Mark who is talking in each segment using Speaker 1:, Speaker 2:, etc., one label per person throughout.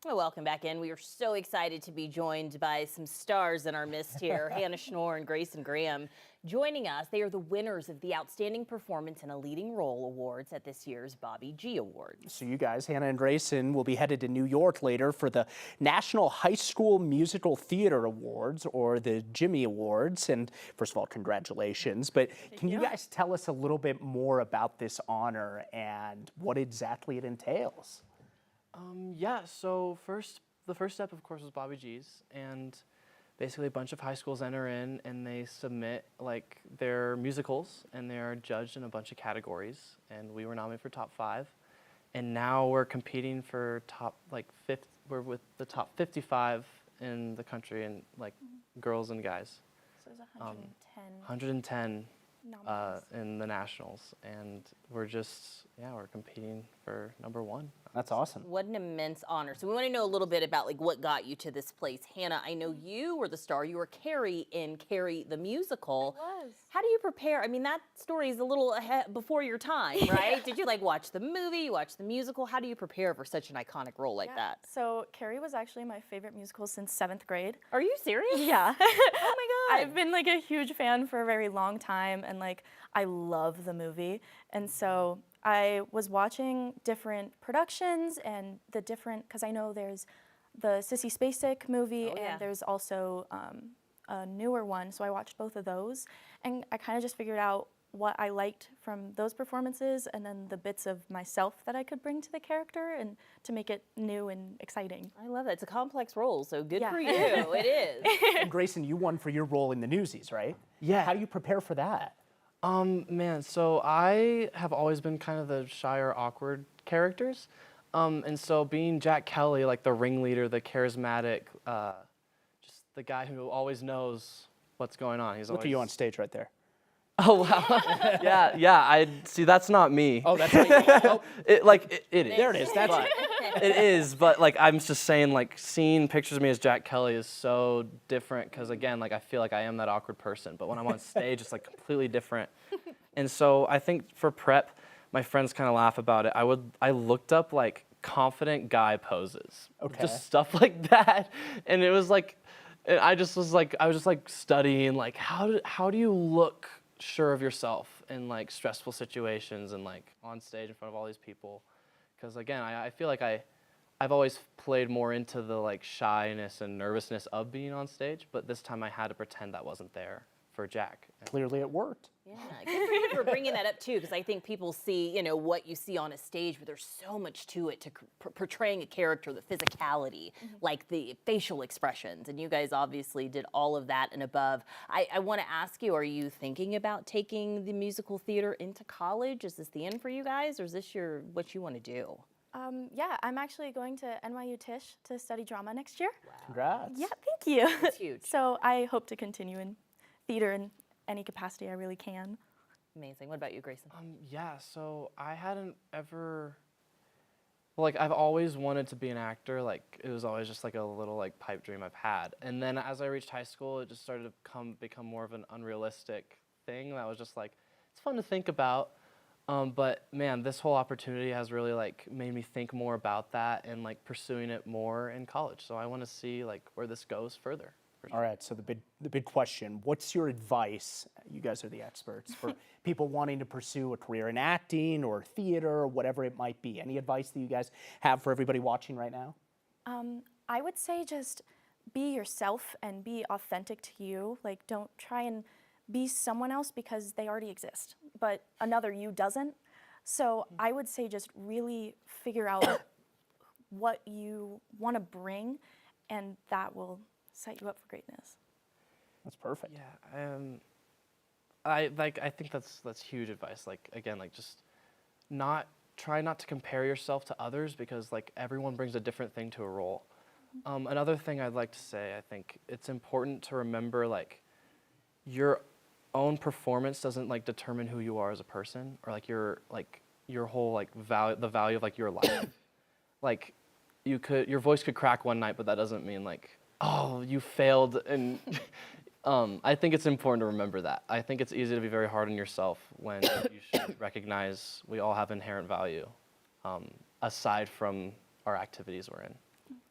Speaker 1: Well, welcome back in. We are so excited to be joined by some stars in our midst here. Hannah Schnorr and Grayson Graham joining us. They are the winners of the Outstanding Performance in a Leading Role Awards at this year's Bobby G Awards.
Speaker 2: So you guys, Hannah and Grayson, will be headed to New York later for the National High School Musical Theater Awards, or the Jimmy Awards. And first of all, congratulations. But can you guys tell us a little bit more about this honor and what exactly it entails?
Speaker 3: Yeah, so the first step, of course, was Bobby G's, and basically a bunch of high schools enter in and they submit like their musicals, and they are judged in a bunch of categories, and we were nominated for top 5, and now we're competing for we're with the top 55 in the country, and like girls and guys.
Speaker 4: So there's 110.
Speaker 3: 110
Speaker 4: nominees.
Speaker 3: in the nationals, and we're competing for #1.
Speaker 2: That's awesome.
Speaker 1: What an immense honor. So we want to know a little bit about like what got you to this place. Hannah, I know you were the star. You were Carrie in Carrie the Musical.
Speaker 4: I was.
Speaker 1: How do you prepare? I mean, that story is a little ahead before your time, right? Did you like watch the movie, you watch the musical? How do you prepare for such an iconic role like that?
Speaker 4: So Carrie was actually my favorite musical since 7th grade.
Speaker 1: Are you serious?
Speaker 4: Yeah.
Speaker 1: Oh my God.
Speaker 4: I've been like a huge fan for a very long time, and like I love the movie. And so I was watching different productions and the different, because I know there's the Sissy Spacek movie,
Speaker 1: Oh, yeah.
Speaker 4: and there's also a newer one. So I watched both of those, and I kind of just figured out what I liked from those performances, and then the bits of myself that I could bring to the character, and to make it new and exciting.
Speaker 1: I love that. It's a complex role, so good
Speaker 4: Yeah.
Speaker 1: for you. It is.
Speaker 2: And Grayson, you won for your role in the Newsies, right?
Speaker 3: Yeah.
Speaker 2: How do you prepare for that?
Speaker 3: Man, so I have always been kind of the shy or awkward characters. And so being Jack Kelly, like the ringleader, the charismatic, just the guy who always knows what's going on. He's
Speaker 2: Look
Speaker 3: always...
Speaker 2: at you on stage right there.
Speaker 3: Oh, wow. yeah, I see, that's not me.
Speaker 2: Oh, that's right. Oh,
Speaker 3: It is.
Speaker 2: there it is. That's
Speaker 3: But-
Speaker 2: it.
Speaker 3: It is, but like I'm just saying, like seeing pictures of me as Jack Kelly is so different, because again, like I feel like I am that awkward person, but when I'm on stage, it's like completely different. And so I think for prep, my friends kind of laugh about it. I looked up like confident guy poses,
Speaker 2: Okay.
Speaker 3: just stuff like that, and it was like, and I was just like studying like how do you look sure of yourself in like stressful situations and like on stage in front of all these people. Because again, I feel like I've always played more into the like shyness and nervousness of being on stage, but this time I had to pretend that wasn't there for Jack.
Speaker 2: Clearly it worked.
Speaker 1: Yeah, good for you for bringing that up too, because I think people see, what you see on a stage, but there's so much to it to portraying a character, the physicality, like the facial expressions, and you guys obviously did all of that and above. I want to ask you, are you thinking about taking the musical theater into college? Is this the end for you guys, or is this what you want to do?
Speaker 4: Yeah, I'm actually going to NYU Tisch to study drama next year.
Speaker 2: Congrats.
Speaker 4: Yeah, thank you.
Speaker 1: That's huge.
Speaker 4: So I hope to continue in theater in any capacity I really can.
Speaker 1: Amazing. What about you, Grayson?
Speaker 3: Yeah, so I hadn't ever, like I've always wanted to be an actor. Like it was always just like a little like pipe dream I've had. And then as I reached high school, it just started to become more of an unrealistic thing that was just like, it's fun to think about. But man, this whole opportunity has really like made me think more about that and like pursuing it more in college. So I want to see like where this goes further.
Speaker 2: All right, so the big question, what's your advice, you guys are the experts, for people wanting to pursue a career in acting or theater or whatever it might be? Any advice that you guys have for everybody watching right now?
Speaker 4: I would say just be yourself and be authentic to you. Like, don't try and be someone else because they already exist, but another you doesn't. So I would say just really figure out what you want to bring, and that will set you up for greatness.
Speaker 2: That's perfect.
Speaker 3: Yeah, I think that's huge advice. Like again, like just try not to compare yourself to others, because like everyone brings a different thing to a role. Another thing I'd like to say, I think it's important to remember like your own performance doesn't like determine who you are as a person, or like your whole like the value of like your life. Like your voice could crack one night, but that doesn't mean like, oh, you failed. And I think it's important to remember that. I think it's easy to be very hard on yourself when you should recognize we all have inherent value, aside from our activities we're in.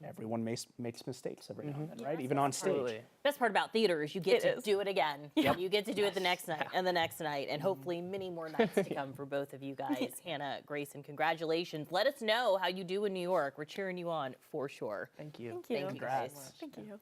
Speaker 2: Everyone makes mistakes every now and then, right? Even on stage.
Speaker 3: Absolutely.
Speaker 1: Best part about theater is you get
Speaker 4: It
Speaker 1: to
Speaker 4: is.
Speaker 1: do it again. You get to do it the next night and the next night, and hopefully many more nights to come for both of you guys. Hannah, Grayson, congratulations. Let us know how you do in New York. We're cheering you on for sure.
Speaker 3: Thank you.
Speaker 4: Thank you.
Speaker 1: Thank you guys.
Speaker 4: Thank you.